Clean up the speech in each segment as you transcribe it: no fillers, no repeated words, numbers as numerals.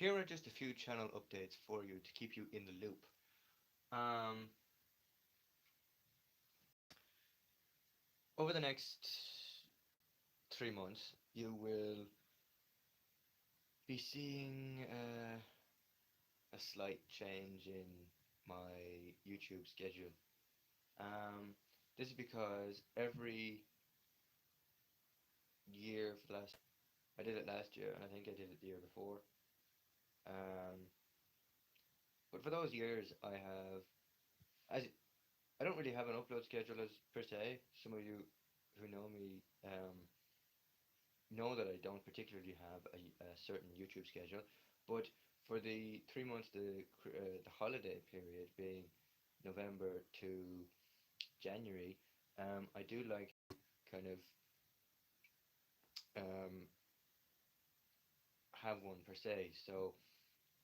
here are just a few channel updates for you to keep you in the loop. Um, Over the next 3 months, you will be seeing a slight change in my YouTube schedule. Um, this is because every year for the last, I did it last year, and I think I did it the year before. Um, but for those years, as I don't really have an upload schedule as per se. Some of you who know me know that I don't particularly have a certain YouTube schedule, but for the 3 months, the holiday period being November to January, I do like to kind of um, have one per se. So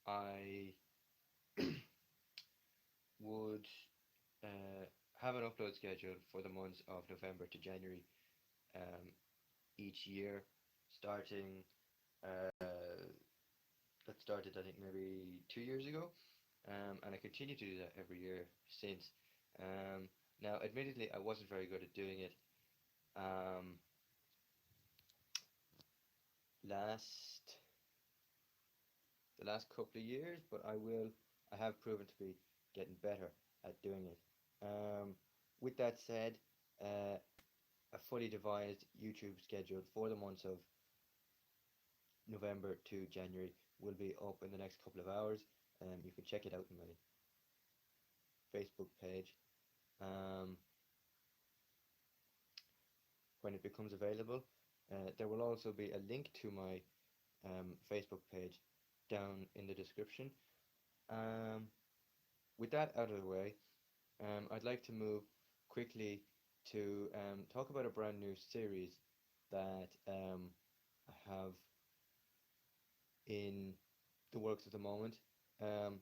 I would uh, have an upload schedule for the months of November to January um, each year, starting that started I think maybe 2 years ago, and I continue to do that every year since. Now, admittedly, I wasn't very good at doing it um, last the last couple of years, but I have proven to be getting better at doing it. Um, with that said, uh, a fully devised YouTube schedule for the months of November to January will be up in the next couple of hours. You can check it out on my Facebook page when it becomes available. There will also be a link to my Facebook page down in the description. Um, with that out of the way, I'd like to move quickly to talk about a brand new series that I have in the works at the moment. Um,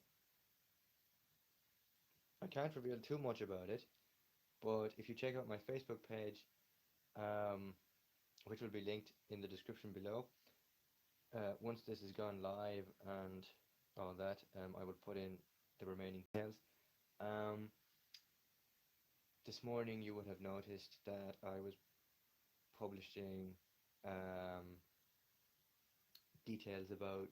I can't reveal too much about it, but if you check out my Facebook page, um, which will be linked in the description below, once this has gone live and all that, I will put in the remaining details. Um, this morning you would have noticed that I was publishing um, details about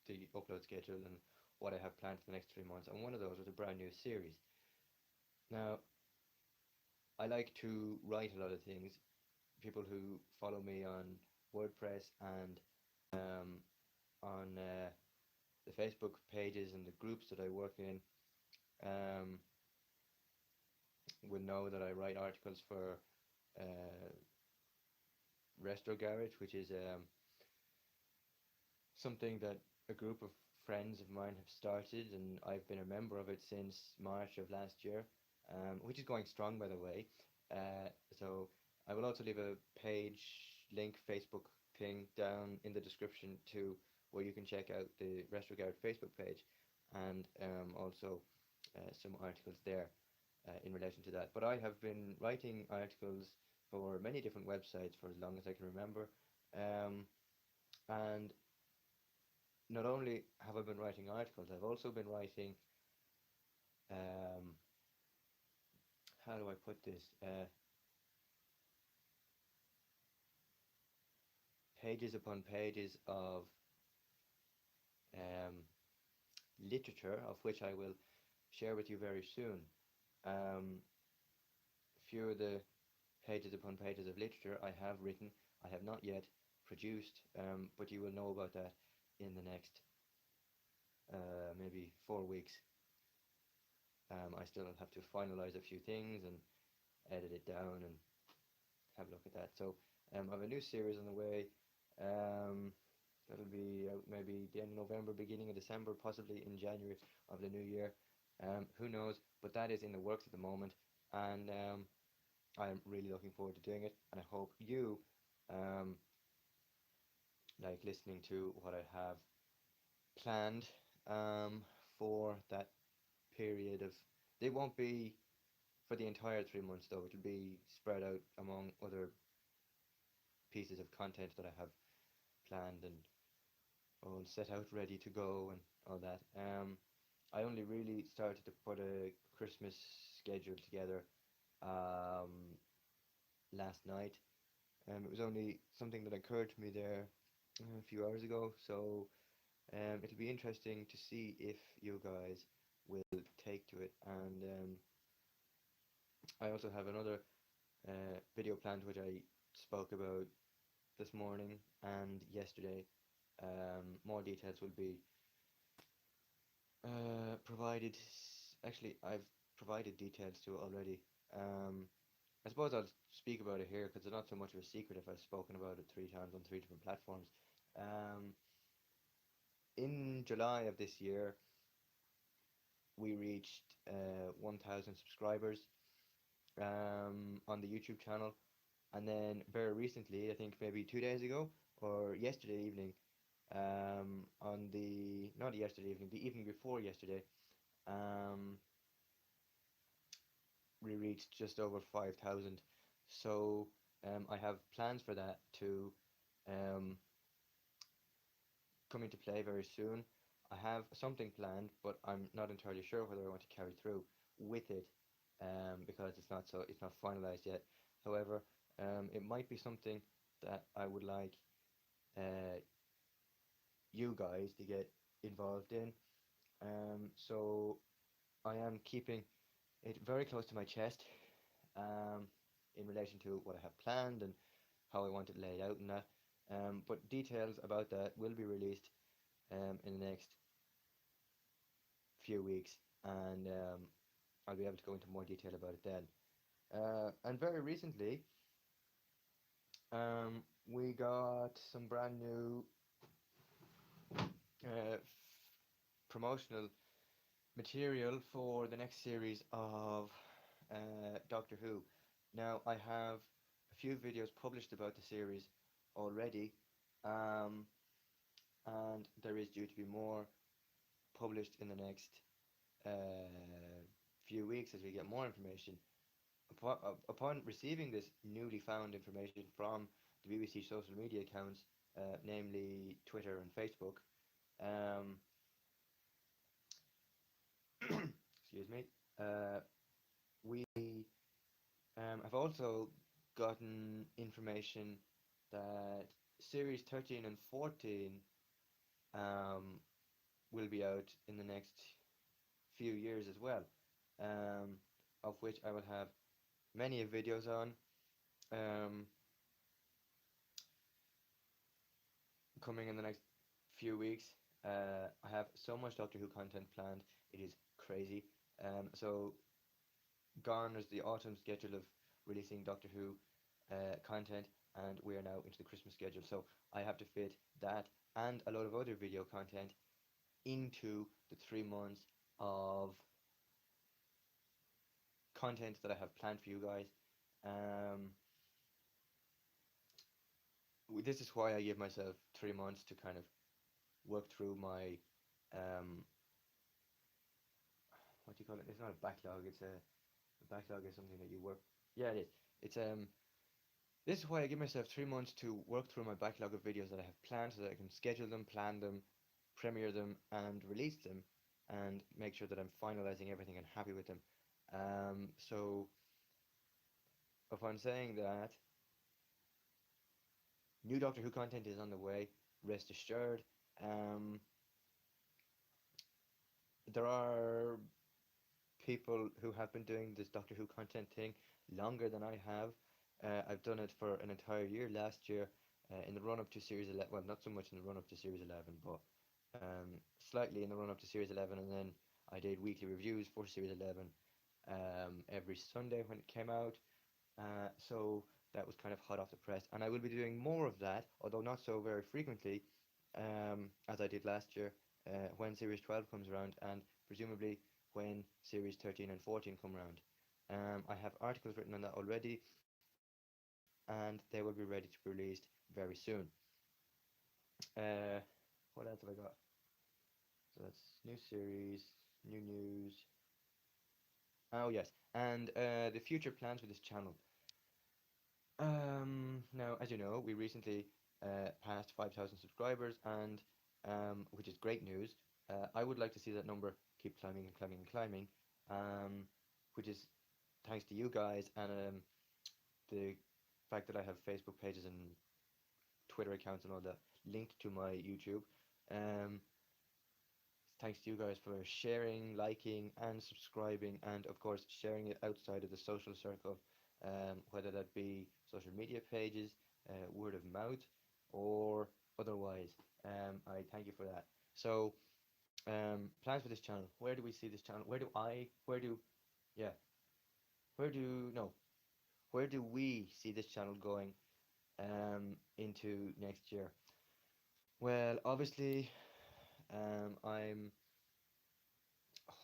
the upload schedule and what I have planned for the next 3 months, and one of those was a brand new series. Now, I like to write a lot of things. People who follow me on WordPress and on the Facebook pages and the groups that I work in um, will know that I write articles for uh, Retro Garage, which is something that a group of friends of mine have started, and I've been a member of it since March of last year, which is going strong, by the way. So I will also leave a page link, Facebook ping down in the description to where you can check out the Retro Garage Facebook page, and also some articles there in relation to that. But I have been writing articles for many different websites for as long as I can remember. And not only have I been writing articles, I've also been writing, um, how do I put this, pages upon pages of um, literature, of which I will share with you very soon. Few of the pages upon pages of literature I have written, I have not yet produced, but you will know about that in the next maybe 4 weeks. I still have to finalize a few things and edit it down and have a look at that. So I have a new series on the way. That'll be out maybe the end of November, beginning of December, possibly in January of the new year. Who knows? But that is in the works at the moment, and I'm really looking forward to doing it. And I hope you um, like listening to what I have planned for that period of. They won't be for the entire 3 months though. It'll be spread out among other pieces of content that I have planned and all set out, ready to go, and all that. I only really started to put a Christmas schedule together um, last night. It was only something that occurred to me there a few hours ago, so it'll be interesting to see if you guys will take to it. And I also have another video planned which I spoke about this morning and yesterday. More details will be provided. Actually, I've provided details to it already. Um, I suppose I'll speak about it here because it's not so much of a secret if I've spoken about it three times on three different platforms. Um, in July of this year, we reached 1,000 subscribers on the YouTube channel, and then very recently, I think maybe 2 days ago or yesterday evening, on the not yesterday evening, the evening before yesterday, um, we reached just over 5,000. So I have plans for that to um, come into play very soon. I have something planned, but I'm not entirely sure whether I want to carry through with it because it's not finalized yet. However, it might be something that I would like uh, you guys to get involved in. So I am keeping it very close to my chest um, in relation to what I have planned and how I want it laid out and that. But details about that will be released in the next few weeks, and I'll be able to go into more detail about it then. And very recently, we got some brand new promotional material for the next series of Doctor Who. Now, I have a few videos published about the series already, um, and there is due to be more published in the next few weeks as we get more information. Upon receiving this newly found information from the BBC social media accounts, namely Twitter and Facebook, um, excuse me, uh, we have also gotten information that series 13 and 14 um, will be out in the next few years as well, um, of which I will have many of videos on. Um, Coming in the next few weeks. I have so much Doctor Who content planned, it is crazy. So gone is the autumn schedule of releasing Doctor Who content, and we are now into the Christmas schedule. So I have to fit that and a lot of other video content into the 3 months of content that I have planned for you guys. Um, this is why I give myself 3 months to kind of work through my what do you call it? It's not a backlog. A backlog is something that you work. Yeah, it is. It's This is why I give myself 3 months to work through my backlog of videos that I have planned, so that I can schedule them, plan them, premiere them, and release them, and make sure that I'm finalizing everything and happy with them. So upon saying that, new Doctor Who content is on the way. Rest assured. Um, there are people who have been doing this Doctor Who content thing longer than I have. I've done it for an entire year last year in the run up to Series 11. Well, not so much in the run up to Series 11, but slightly in the run up to Series 11. And then I did weekly reviews for Series 11 every Sunday when it came out. So that was kind of hot off the press. And I will be doing more of that, although not so very frequently, as I did last year when Series 12 comes around, and presumably when Series 13 and 14 come around. I have articles written on that already, and they will be ready to be released very soon. Uh, what else have I got? So that's new series, new news. Oh yes, and the future plans for this channel. Now, as you know, we recently passed 5,000 subscribers, and which is great news. I would like to see that number keep climbing and climbing and climbing, um, which is thanks to you guys and the fact that I have Facebook pages and Twitter accounts and all that linked to my YouTube. Um, Thanks to you guys for sharing, liking, and subscribing, and of course sharing it outside of the social circle, whether that be social media pages, word of mouth, or otherwise. I thank you for that. So, plans for this channel. Where do we see this channel? Yeah, where do, no, where do we see this channel going into next year? Well, obviously, I'm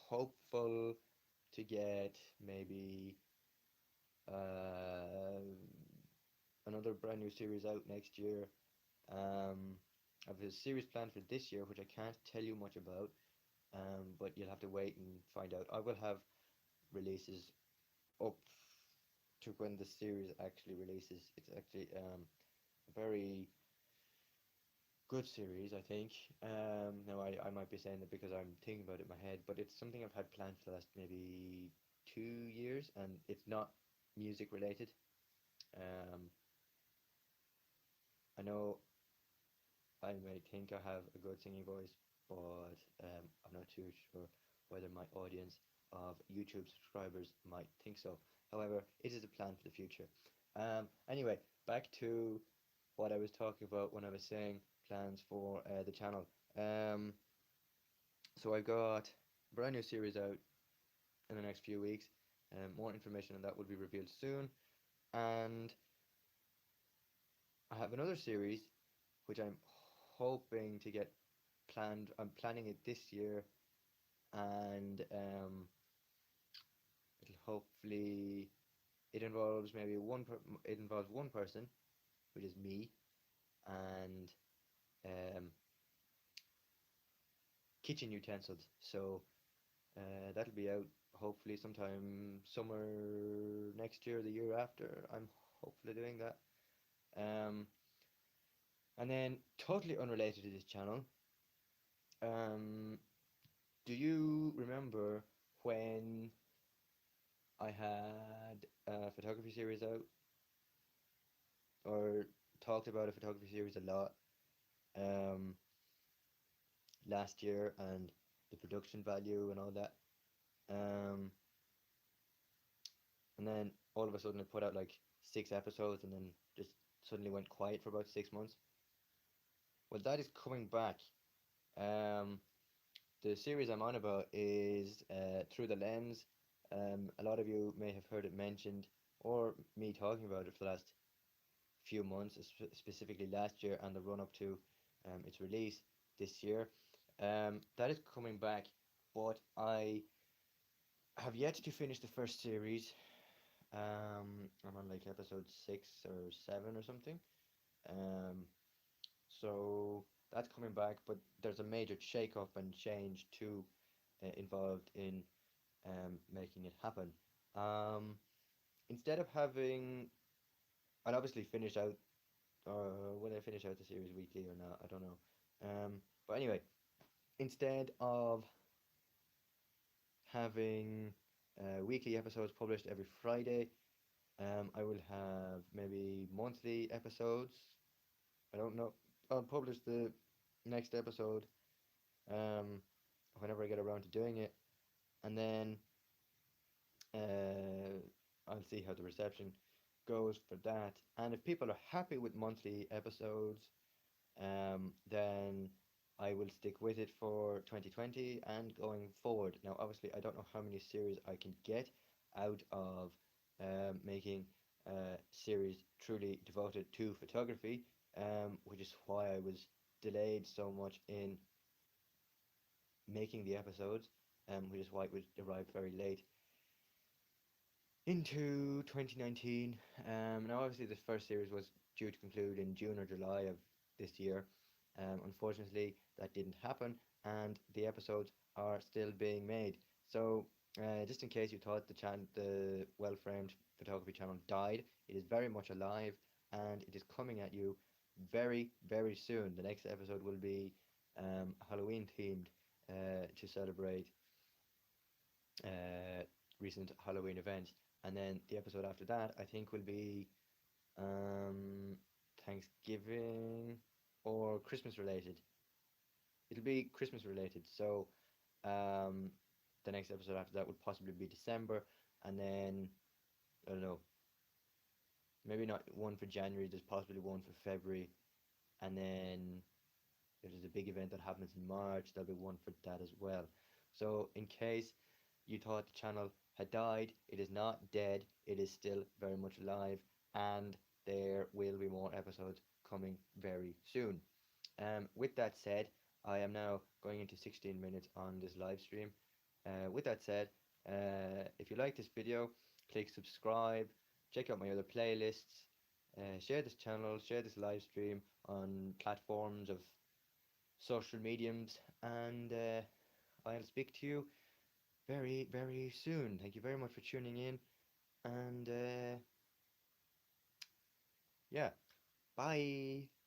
hopeful to get maybe uh, another brand new series out next year. I have a series planned for this year, which I can't tell you much about, but you'll have to wait and find out. I will have releases up to when the series actually releases. It's actually a very good series, I think. Now, I might be saying that because I'm thinking about it in my head, but it's something I've had planned for the last maybe 2 years, and it's not music related. Um, I know I may think I have a good singing voice, but I'm not too sure whether my audience of YouTube subscribers might think so. However, it is a plan for the future. Anyway, back to what I was talking about when I was saying plans for the channel. Um, so I've got a brand new series out in the next few weeks. More information on that will be revealed soon. And I have another series which I'm hoping to get planned. I'm planning it this year, and it'll hopefully it involves one person, which is me, and um, kitchen utensils. So that'll be out hopefully sometime summer next year, the year after. I'm hopefully doing that. Um, and then totally unrelated to this channel. Um, do you remember when I had a photography series out, or talked about a photography series a lot um, last year, and the production value and all that? Um, and then all of a sudden it put out like 6 episodes and then just suddenly went quiet for about 6 months. Well, that is coming back. Um, the series I'm on about is Through the Lens. A lot of you may have heard it mentioned or me talking about it for the last few months, specifically last year and the run up to its release this year. That is coming back, but I have yet to finish the first series. I'm on like episode 6 or 7 or something. Um, so that's coming back, but there's a major shake-up and change too involved in making it happen. Um, Instead of having, I'll obviously finish out, or will I finish out the series weekly or not? I don't know. But anyway, instead of having weekly episodes published every Friday, I will have maybe monthly episodes. I don't know. I'll publish the next episode um, whenever I get around to doing it, and then I'll see how the reception goes for that. And if people are happy with monthly episodes, then I will stick with it for 2020 and going forward. Now, obviously, I don't know how many series I can get out of making a series truly devoted to photography, which is why I was delayed so much in making the episodes, which is why it would arrive very late into 2019. Now, obviously, this first series was due to conclude in June or July of this year. Unfortunately, that didn't happen, and the episodes are still being made. So, just in case you thought the Well Framed Photography channel died, it is very much alive, and it is coming at you very, very soon. The next episode will be Halloween themed, to celebrate uh, recent Halloween events. And then the episode after that, I think, will be um, Thanksgiving or Christmas related. It'll be Christmas related. So um, the next episode after that would possibly be December, and then I don't know, maybe not one for January. There's possibly one for February, and then if there's a big event that happens in March, there'll be one for that as well. So in case you thought the channel had died, it is not dead. It is still very much alive, and there will be more episodes coming very soon. With that said, I am now going into 16 minutes on this live stream. With that said, if you like this video, click subscribe, check out my other playlists, share this channel, share this live stream on platforms of social mediums, and I'll speak to you very, very soon. Thank you very much for tuning in, and yeah, bye.